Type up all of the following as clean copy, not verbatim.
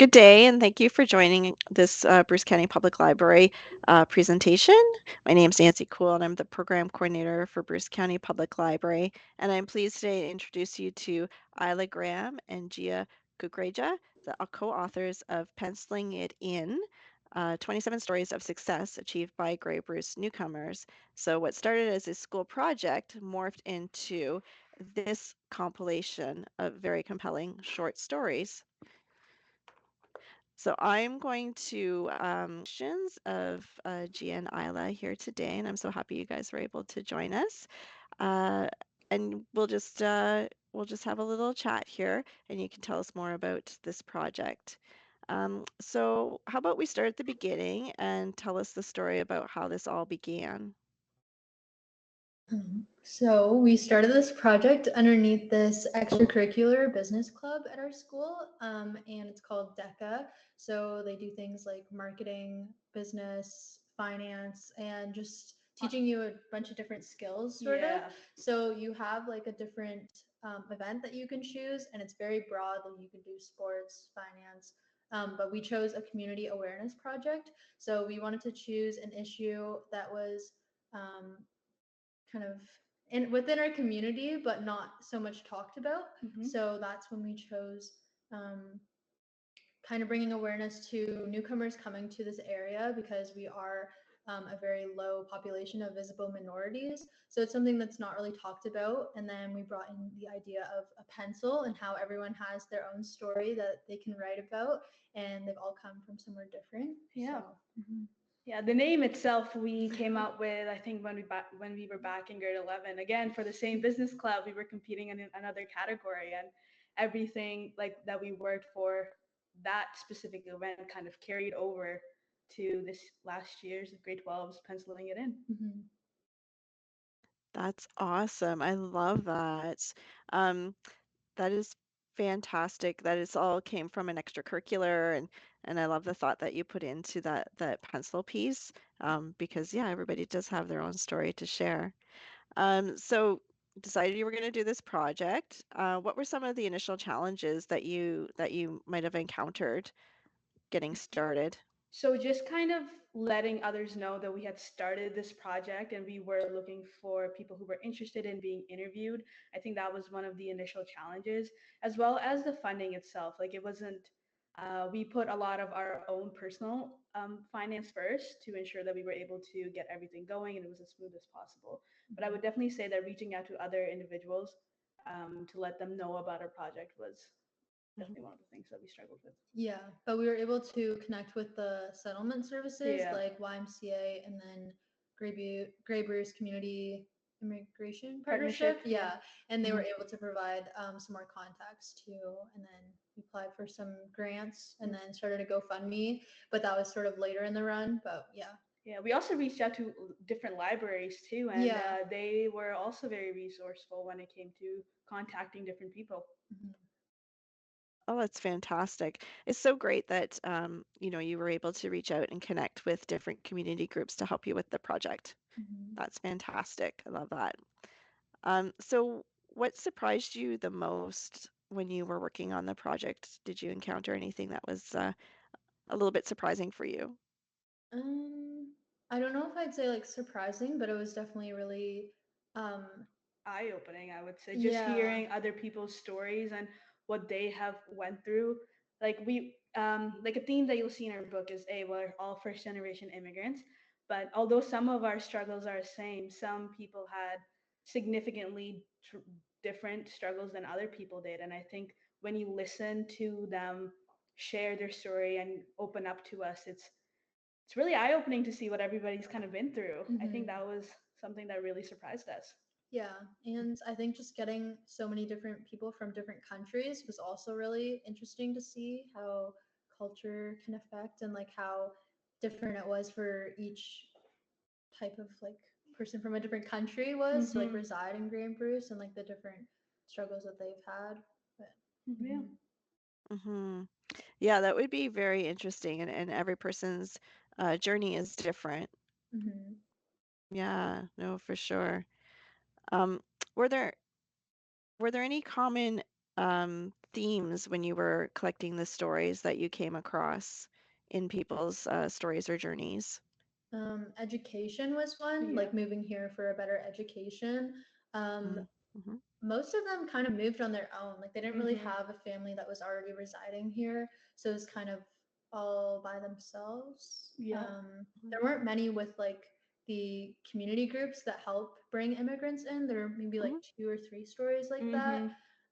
Good day, and thank you for joining this Bruce County Public Library presentation. My name is Nancy Cool, and I'm the program coordinator for Bruce County Public Library. And I'm pleased today to introduce you to Isla Graham and Gia Kukreja, the co-authors of Penciling It In, 27 Stories of Success Achieved by Grey Bruce Newcomers. So what started as a school project morphed into this compilation of very compelling short stories. So I'm going to questions of Gia and Isla here today, and I'm so happy you guys were able to join us. Uh, and we'll just have a little chat here, and you can tell us more about this project. So how about we start at the beginning and tell us the story about how this all began? So we started this project underneath this extracurricular business club at our school, and it's called DECA. So they do things like marketing, business, finance, and just teaching you a bunch of different skills, sort of. So you have like a different event that you can choose, and it's very broad. Like you can do sports, finance. But we chose a community awareness project. So we wanted to choose an issue that was um, kind of within our community, but not so much talked about. So that's when we chose um, kind of bringing awareness to newcomers coming to this area because we are a very low population of visible minorities. So it's something that's not really talked about. And then we brought in the idea of a pencil and how everyone has their own story that they can write about, and they've all come from somewhere different. Yeah. So, Yeah, the name itself we came up with, I think, when we were back in grade 11. Again, for the same business club, we were competing in another category, and everything like that we worked for that specific event kind of carried over to this last year's grade 12s penciling it in. Mhm. That's awesome. I love that. Um, That is fantastic. That it's all came from an extracurricular, and I love the thought that you put into that pencil piece, because yeah, everybody does have their own story to share. So decided you were going to do this project. What were some of the initial challenges that you might have encountered getting started? So just kind of letting others know that we had started this project and we were looking for people who were interested in being interviewed. I think that was one of the initial challenges, as well as the funding itself. Like it wasn't, we put a lot of our own personal finance first to ensure that we were able to get everything going and it was as smooth as possible. But I would definitely say that reaching out to other individuals to let them know about our project was definitely one of the things that we struggled with. Yeah, but we were able to connect with the settlement services Yeah. like YMCA and then Grey Bruce Community Immigration Partnership, Partnership. Yeah, and they were Mhm. able to provide some more contacts too. And then we applied for some grants and then started a GoFundMe, but that was sort of later in the run. But yeah. Yeah, we also reached out to different libraries too, and Yeah. they were also very resourceful when it came to contacting different people. Mhm. Oh, that's fantastic. It's so great that you were able to reach out and connect with different community groups to help you with the project. Mhm. That's fantastic. I love that. So what surprised you the most when you were working on the project? Did you encounter anything that was a little bit surprising for you? Um, I don't know if I'd say like surprising, but it was definitely really um Eye-opening, I would say, just yeah. hearing other people's stories and what they have went through. Like a theme that you'll see in our book is, we're all first-generation immigrants, but although some of our struggles are the same, some people had significantly different struggles than other people did, and I think when you listen to them share their story and open up to us, it's really eye-opening to see what everybody's kind of been through. I think Mhm. that was something that really surprised us. Yeah, and I think just getting so many different people from different countries was also really interesting to see how culture can affect and like how different it was for each type of like person from a different country was to like Mm-hmm. reside in Grand Bruce and like the different struggles that they've had. But Yeah. mhm. Hmm. Yeah, that would be very interesting, and every person's journey is different. Mhm. Yeah, no, for sure. Um, were there were there any common themes when you were collecting the stories that you came across in people's stories or journeys? Education was one, Yeah. like moving here for a better education. Mm-hmm. Most of them kind of moved on their own. Like they didn't really Mhm. have a family that was already residing here, so it was kind of all by themselves. Yeah. There weren't many with like the community groups that help bring immigrants in. There were maybe like 2 or 3 stories like that.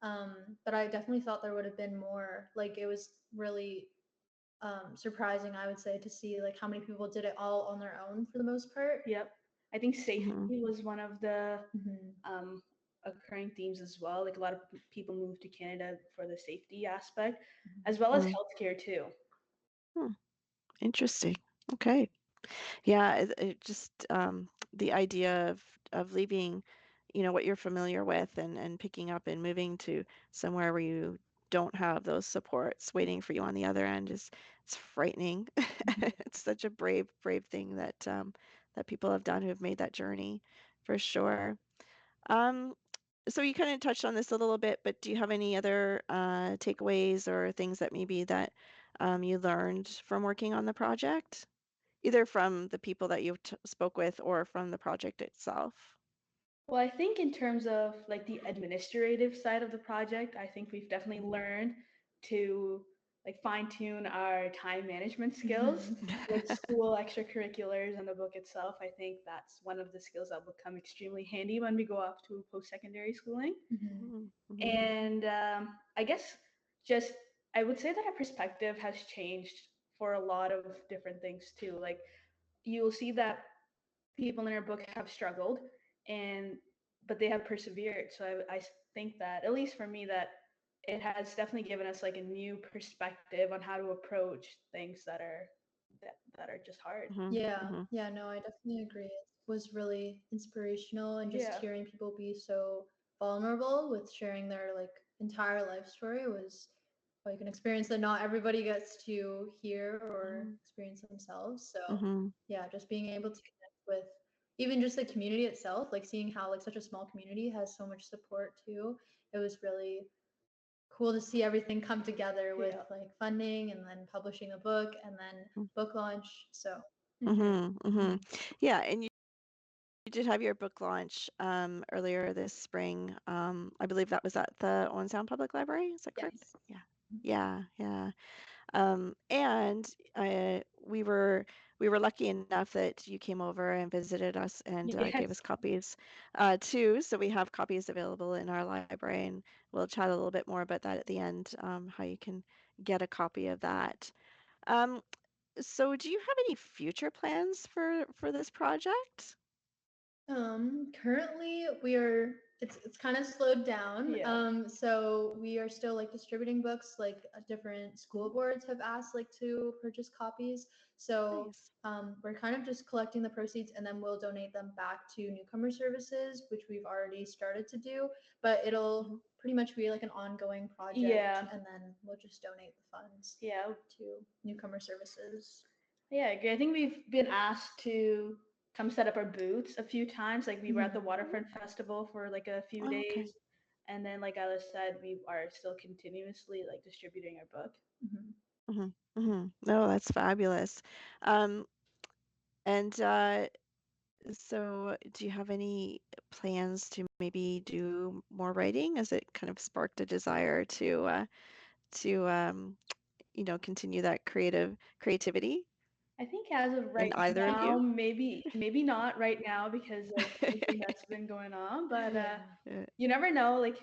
Mhm. But I definitely thought there would have been more. Like it was really surprising, I would say, to see like how many people did it all on their own for the most part. Yep. I think safety Mm-hmm. was one of the Mhm. occurring themes as well. Like a lot of people moved to Canada for the safety aspect, as well as healthcare too. Hmm. Interesting. Okay. Yeah, it just the idea of leaving, what you're familiar with and picking up and moving to somewhere where you don't have those supports waiting for you on the other end is it's frightening. It's such a brave thing that people have done who have made that journey for sure. Um, so you kind of touched on this a little bit, but do you have any other takeaways or things that maybe that you learned from working on the project? Either from the people that you spoke with or from the project itself. Well, I think in terms of like the administrative side of the project, I think we've definitely learned to like fine tune our time management skills with school extracurriculars and the book itself. I think that's one of the skills that will come extremely handy when we go off to post-secondary schooling. Mhm. Mhm. And I guess just I would say that our perspective has changed for a lot of different things too. Like you'll see that people in our book have struggled and but they have persevered. So I think that at least for me that it has definitely given us like a new perspective on how to approach things that are just hard. Mhm. Yeah, Mhm. yeah, no, I definitely agree. It was really inspirational, and just Yeah. hearing people be so vulnerable with sharing their like entire life story was like an experience that not everybody gets to hear or experience themselves. So Mhm. yeah, just being able to connect with even just the community itself, like seeing how like such a small community has so much support too. It was really cool to see everything come together with Yeah. like funding and then publishing a book and then book launch. So Mhm. Mhm. mhm. Yeah, and you did have your book launch earlier this spring. I believe that was at the Owen Sound Public Library. Is that correct? Yes. Yeah. Yeah, yeah. And we were lucky enough that you came over and visited us and gave Yes. us copies too. So we have copies available in our library, and we'll chat a little bit more about that at the end, how you can get a copy of that. Um, so do you have any future plans for this project? Currently it's kind of slowed down. Yeah. So we are still like distributing books. Like different school Mhm. boards have asked like to purchase copies. So Nice. we're kind of just collecting the proceeds and then we'll donate them back to newcomer services, which we've already started to do. But it'll Mhm. pretty much be like an ongoing project, Yeah. and then we'll just donate the funds Yeah. to newcomer services. Yeah, I agree. I think we've been asked to come set up our booths a few times. Like we were at the Waterfront Festival for like a few Oh, days. okay. And then like Alice said, we are still continuously like distributing our book. Mhm. Hmm. Hmm. No, that's fabulous. Um, and So, do you have any plans to maybe do more writing? Has it kind of sparked a desire to continue that creativity I think as of in right either of now, you? maybe not right now because of everything that's been going on, but Yeah. you never know. Like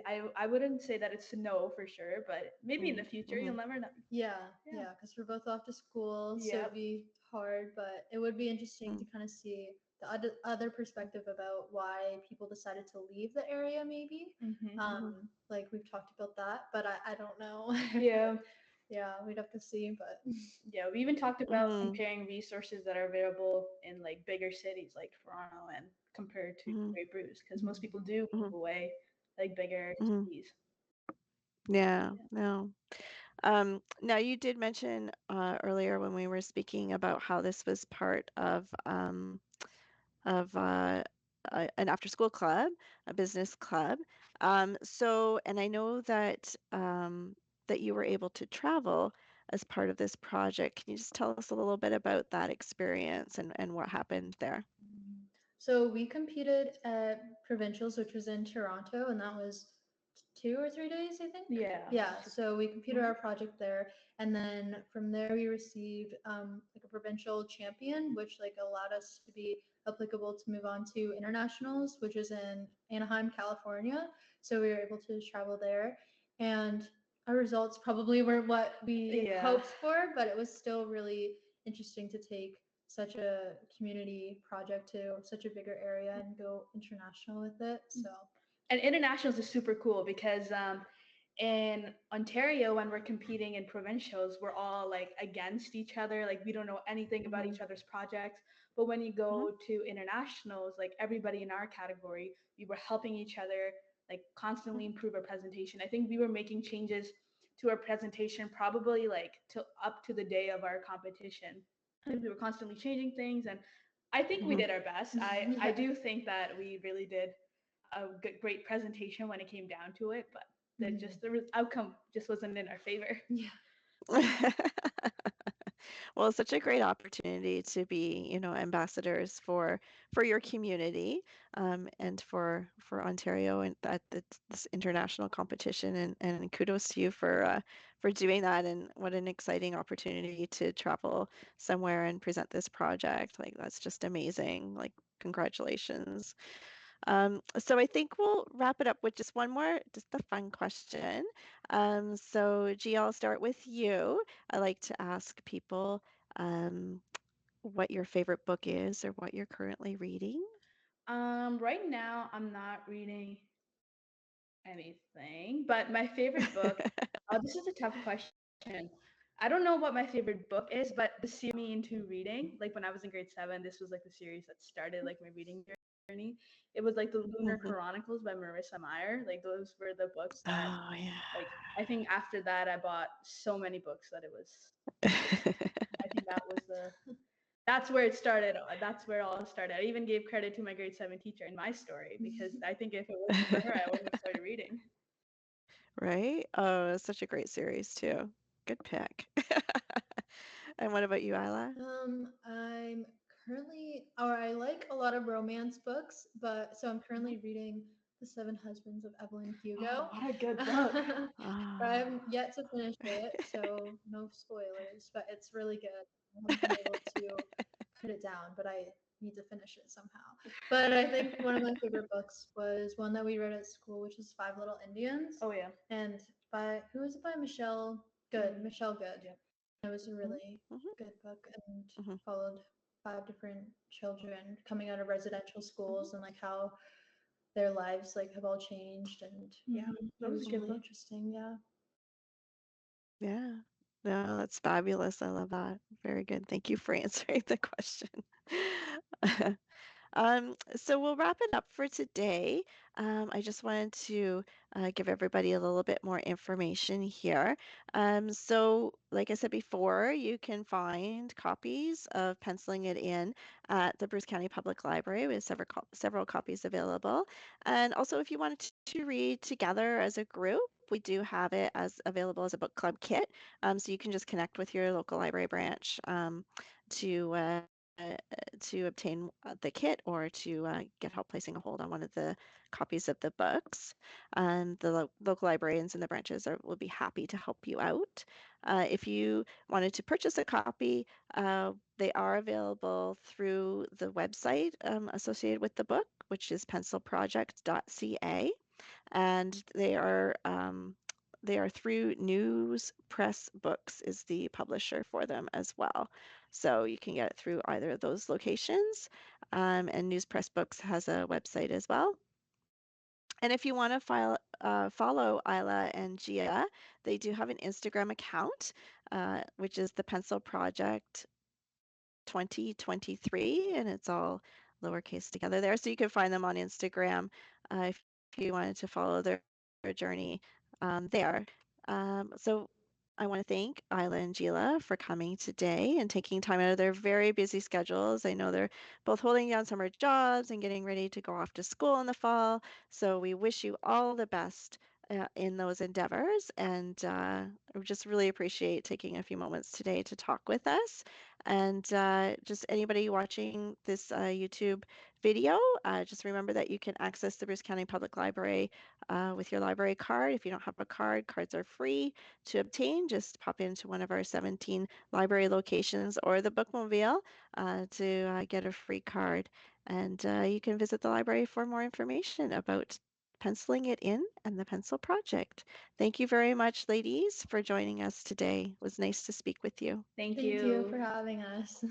I wouldn't say that it's a no for sure, but maybe in the future Mm-hmm. you'll never know. Yeah, Yeah. yeah, because we're both off to school, so Yep. it'd be hard, but it would be interesting to kind of see the other perspective about why people decided to leave the area, maybe. Hmm. Like we've talked about that, but I don't know. Yeah. Yeah, we'd have to see, but Yeah, we even talked about Mm-hmm. comparing resources that are available in like bigger cities like Toronto and compared to Mm-hmm. Grey Bruce because most Mhm. people do Hmm. move away like bigger Hmm. cities. Yeah, no. Now you did mention earlier when we were speaking about how this was part of an after-school club, a business club. And I know that that you were able to travel as part of this project. Can you just tell us a little bit about that experience and what happened there? So we competed at provincials, which was in Toronto, and that was 2 or 3 days, I think. Yeah. Yeah. So we competed Mhm. our project there, and then from there we received like a provincial champion, which like allowed us to be applicable to move on to internationals, which is in Anaheim, California. So we were able to travel there, and our results probably weren't what we Yeah. hoped for, but it was still really interesting to take such a community project to such a bigger area and go international with it. So And internationals is super cool because in Ontario, when we're competing in provincials, we're all like against each other. Like we don't know anything about each other's projects. But when you go to internationals, like everybody in our category, we were helping each other, like constantly improve our presentation. I think we were making changes to our presentation probably like to up to the day of our competition. We were constantly changing things, and I think we Mhm. did our best. I Yeah. do think that we really did a great presentation when it came down to it, but the outcome just wasn't in our favor. Yeah. Well, it's such a great opportunity to be, ambassadors for your community, and for Ontario and this international competition. And kudos to you for doing that. And what an exciting opportunity to travel somewhere and present this project. Like that's just amazing. Like congratulations. So I think we'll wrap it up with just one more, just a fun question. So G, I'll start with you. I like to ask people um, what your favorite book is or what you're currently reading. Right now I'm not reading anything, but my favorite book. Oh, this is a tough question. I don't know what my favorite book is, but the series me into reading. Like when I was in grade 7, this was like the series that started like my reading journey. It was like the Lunar Mhm. Chronicles by Marissa Meyer. Like those were the books that Oh, like I think after that I bought so many books that it was yeah. I think that's where it started. That's where all started. I even gave credit to my grade 7 teacher in my story because I think if it wasn't for her, I wouldn't have started reading. Right? Oh, it's such a great series too. Good pick. And what about you, Isla? I'm currently, or I like a lot of romance books, but so I'm currently reading The Seven Husbands of Evelyn Hugo. Oh, what a good book. But I Oh. haven't yet to finish it, so no spoilers, but it's really good. I haven't been able to put it down, but I need to finish it somehow. But I think one of my favorite books was one that we read at school, which is Five Little Indians. Oh yeah. And by who is it by? Michelle Good. Michelle Good. Yep. It was a really Mhm, good book and mhm, followed 5 different children coming out of residential mhm, schools and like how their lives like have all changed, and yeah, That it was a was good really book. interesting. Yeah. yeah. No, that's fabulous. I love that. Very good. Thank you for answering the question. So we'll wrap it up for today. I just wanted to give everybody a little bit more information here. So, like I said before, you can find copies of Penciling It In at the Bruce County Public Library with several copies available. And also, if you wanted to read together as a group, we do have it as available as a book club kit. So you can just connect with your local library branch to uh, to obtain the kit or to get help placing a hold on one of the copies of the books. The local librarians in the branches will be happy to help you out. If you wanted to purchase a copy, they are available through the website associated with the book, which is pencilproject.ca, and they are through News Press Books is the publisher for them as well. So you can get it through either of those locations. And News Press Books has a website as well. And if you want to follow Isla and Gia, they do have an Instagram account, which is the Pencil Project 2023, and it's all lowercase together there. So you can find them on Instagram if you wanted to follow their journey there. So I want to thank Isla and Gila for coming today and taking time out of their very busy schedules. I know they're both holding down summer jobs and getting ready to go off to school in the fall. So we wish you all the best in those endeavors. And I just really appreciate taking a few moments today to talk with us. And just anybody watching this YouTube video, just remember that you can access the Bruce County Public Library with your library card. If you don't have a card, cards are free to obtain. Just pop into one of our 17 library locations or the bookmobile to get a free card. And you can visit the library for more information about penciling it in and the pencil project. Thank you very much, ladies, for joining us today. It was nice to speak with you. Thank Thank you for having us.